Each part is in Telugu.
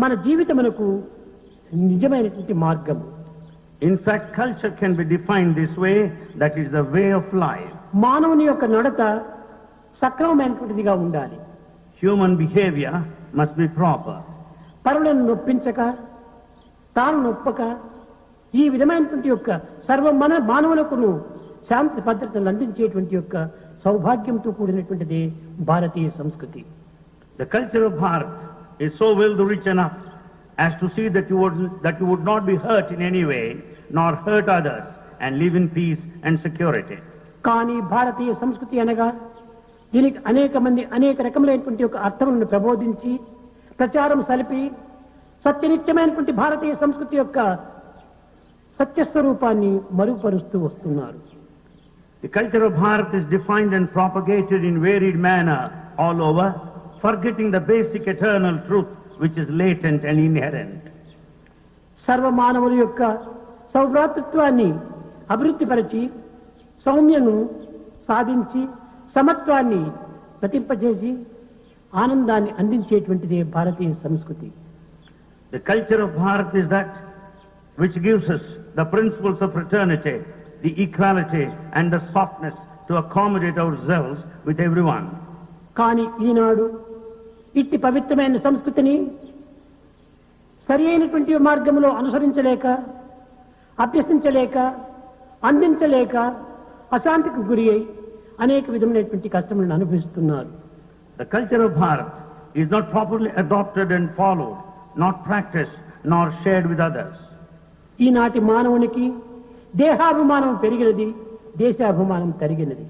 మన జీవితమునకు నిజమైనటువంటి మార్గం. In fact, culture can be defined this way, that is the way of life. మానవుని యొక్క నడత సక్రమమైనటువంటిదిగా ఉండాలి. Human behavior must be proper. పరులను నొప్పించక తాను నొప్పక ఈ విధమైనటువంటి యొక్క సర్వ మానవులకును శాంతి భద్రతలు అందించేటువంటి యొక్క సౌభాగ్యంతో కూడినటువంటిది భారతీయ సంస్కృతి. The culture of Bharat is so well rich enough as to see that you would not be hurt in any way, nor hurt others, and live in peace and security. కానీ భారతీయ సంస్కృతి అనగా దీనికి అనేక రకములైనటువంటి ఒక అర్థములను ప్రబోధించి ప్రచారం సలిపి సత్యనిత్యమైనటువంటి భారతీయ సంస్కృతి యొక్క సత్యస్వరూపాన్ని మరుగుపరుస్తూ వస్తున్నారు. The culture of Bharat is defined and propagated in varied manner all over, forgetting the basic eternal truth which is latent and inherent. సర్వ మానవుల యొక్క సౌభ్రాతృత్వాన్ని అభివృద్ధిపరిచి సౌమ్యను సాధించి సమత్వాన్ని ప్రతింపజేసి ఆనందాన్ని అందించేటువంటిదే భారతీయ సంస్కృతి. The culture of Bharat is that which gives us the principles of fraternity, the equality and the softness to accommodate ourselves with everyone. కానీ ఈనాడు ఇట్టి పవిత్రమైన సంస్కృతిని సరి అయినటువంటి మార్గంలో అనుసరించలేక అభ్యసించలేక అందించలేక అశాంతికి గురి అయి అనేక విధమైనటువంటి కష్టములను అనుభవిస్తున్నారు. The culture of Bharat is not properly adopted and followed, not practiced nor shared with others. ఈనాటి మానవునికి దేహాభిమానం పెరిగినది, దేశాభిమానం తరిగినది.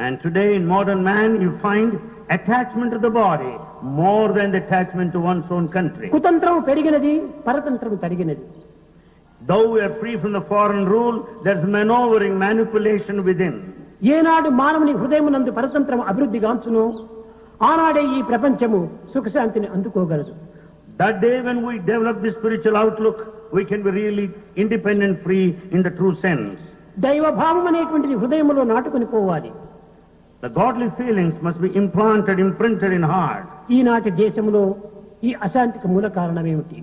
And today in modern man you find attachment to the body more than the attachment to one's own country. కుతంత్రం పెరిగినది, పరతంత్రం తరిగినది. Though we are free from the foreign rule, there's maneuvering, manipulation within. ఏనాడు మానవుని హృదయమునందు పరతంత్రం అభివృద్ధిగాంచును ఆనాడే ఈ ప్రపంచము సుఖశాంతిని అందుకోగలదు. That day when we develop this spiritual outlook, we can be really independent, free in the true sense. దైవ భావం అనేటువంటిది హృదయములో నాటుకొని పోవాలి. The godly feelings must be imprinted in heart. ఈనాటి దేశంలో ఈ అశాంతికి మూల కారణమేమిటి?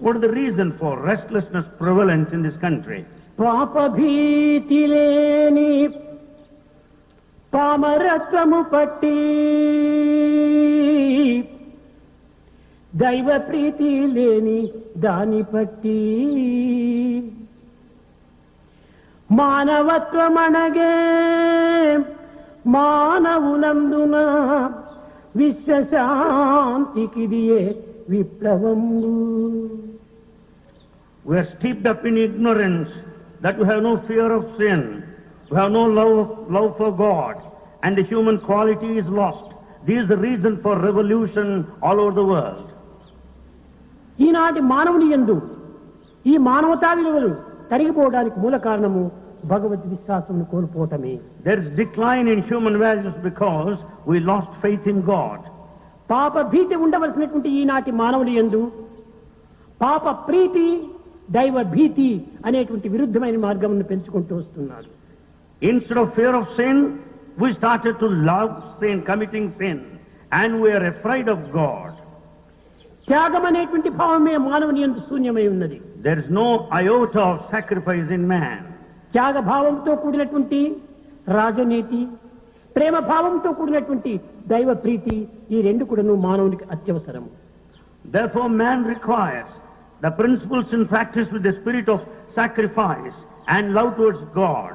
What is the reason for restlessness prevalent in this country? పాప భీతి లేని పామరత్వము పట్టి దైవ ప్రీతి లేని దాని పట్టి మానవత్వమనగే మానవులందున విశ్వశాంతికిదియే విప్లవము. We are steeped up in ignorance that we have no fear of sin, we have no love for God, and the human quality is lost. This is the reason for revolution all over the world. ఈనాటి మానవుని యందు ఈ మానవతా విలువలు తరిగిపోవడానికి మూల కారణము భగవద్ విశ్వాసమును కోల్పోవటమే. There is decline in human values because we lost faith in God. పాప భీతి ఉండవలసినటువంటి ఈనాటి మానవుని యందు పాప ప్రీతి దైవ భీతి అనేటువంటి విరుద్ధమైన మార్గమును పెంచుకుంటూ వస్తున్నారు. Instead of fear of sin, we started to love sin, committing sin, and we are afraid of God. త్యాగం అనేటువంటి భావమే మానవుని యందు శూన్యమై ఉన్నది. There is no iota of sacrifice in man. త్యాగ భావంతో కూడినటువంటి రాజనీతి, ప్రేమ భావంతో కూడినటువంటి దైవ ప్రీతి ఈ రెండు కూడాను మానవునికి అత్యవసరం. Therefore man requires the principles in practice with the spirit of sacrifice and love towards God.